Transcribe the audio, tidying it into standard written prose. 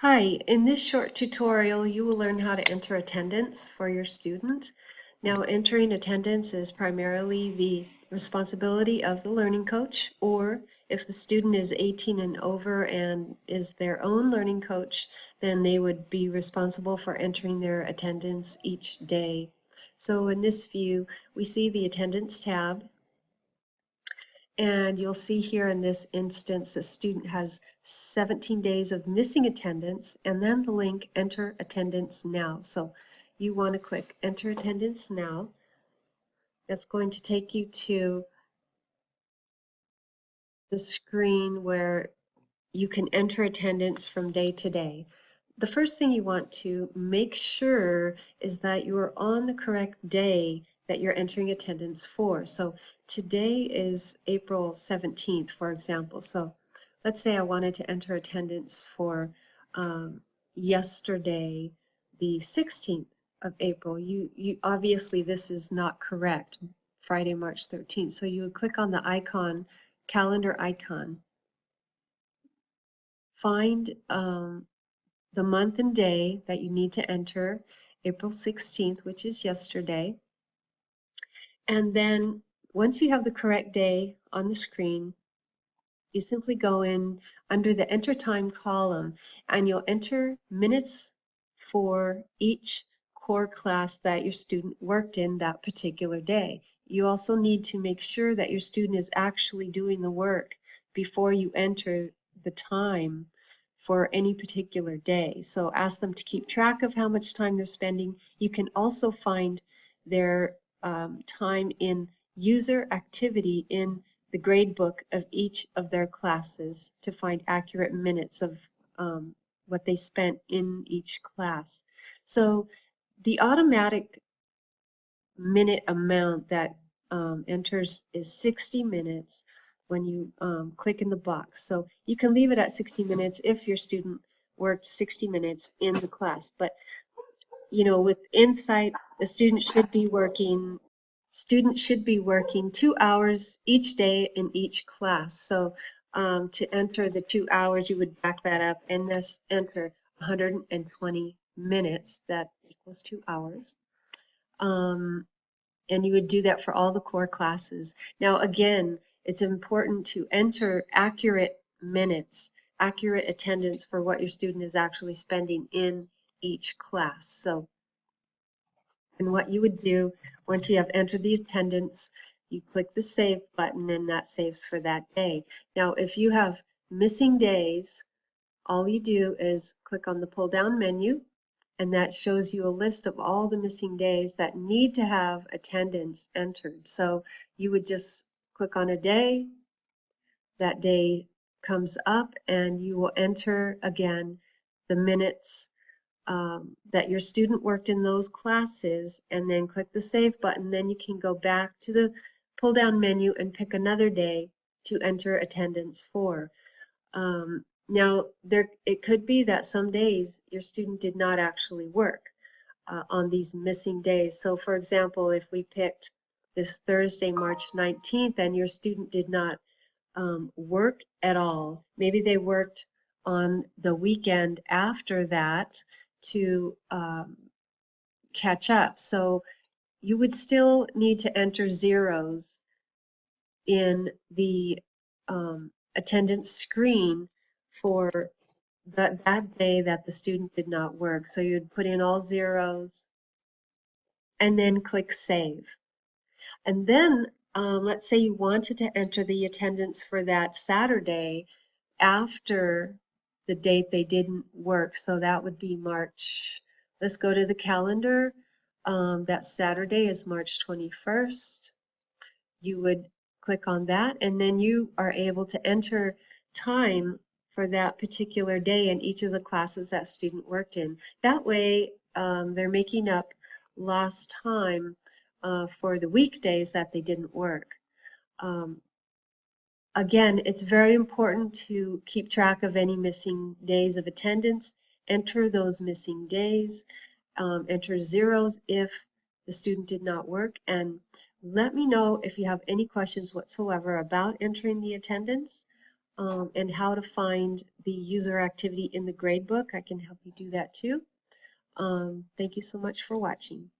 Hi, in this short tutorial you will learn how to enter attendance for your student. Now entering attendance is primarily the responsibility of the learning coach, or if the student is 18 and over and is their own learning coach, then they would be responsible for entering their attendance each day. So in this view we see the attendance tab. And you'll see here in this instance, the student has 17 days of missing attendance, and then the link Enter Attendance Now. So you want to click Enter Attendance Now. That's going to take you to the screen where you can enter attendance from day to day. The first thing you want to make sure is that you are on the correct day that you're entering attendance for. So today is April 17th, for example. So let's say I wanted to enter attendance for yesterday, the 16th of April. You obviously this is not correct, Friday, March 13th. So you would click on the icon, calendar icon, find the month and day that you need to enter, April 16th, which is yesterday. And then once you have the correct day on the screen, you simply go in under the Enter Time column and you'll enter minutes for each core class that your student worked in that particular day. You also need to make sure that your student is actually doing the work before you enter the time for any particular day. So ask them to keep track of how much time they're spending. You can also find their time in user activity in the grade book of each of their classes to find accurate minutes of what they spent in each class. So the automatic minute amount that enters is 60 minutes when you click in the box. So you can leave it at 60 minutes if your student worked 60 minutes in the class. But you know, with Insight, the student should be working 2 hours each day in each class. So to enter the 2 hours, you would back that up and let's enter 120 minutes. That equals 2 hours. And you would do that for all the core classes. Now, again, it's important to enter accurate minutes, accurate attendance for what your student is actually spending in each class. So, and what you would do once you have entered the attendance, you click the Save button and that saves for that day. Now, if you have missing days, all you do is click on the pull-down menu, and that shows you a list of all the missing days that need to have attendance entered. So you would just click on a day, that day comes up, and you will enter again the minutes that your student worked in those classes, and then click the Save button. Then you can go back to the pull-down menu and pick another day to enter attendance for. Now, it could be that some days your student did not actually work on these missing days. So for example, if we picked this Thursday, March 19th, and your student did not work at all, maybe they worked on the weekend after that to catch up. So you would still need to enter zeros in the attendance screen for that day that the student did not work. So you'd put in all zeros and then click Save. And then let's say you wanted to enter the attendance for that Saturday after the date they didn't work. So that would be March. Let's go to the calendar. That Saturday is March 21st. You would click on that, and then you are able to enter time for that particular day in each of the classes that student worked in. That way, they're making up lost time for the weekdays that they didn't work. Again, it's very important to keep track of any missing days of attendance, enter those missing days, enter zeros if the student did not work, and let me know if you have any questions whatsoever about entering the attendance. and how to find the user activity in the gradebook. I can help you do that too. Thank you so much for watching.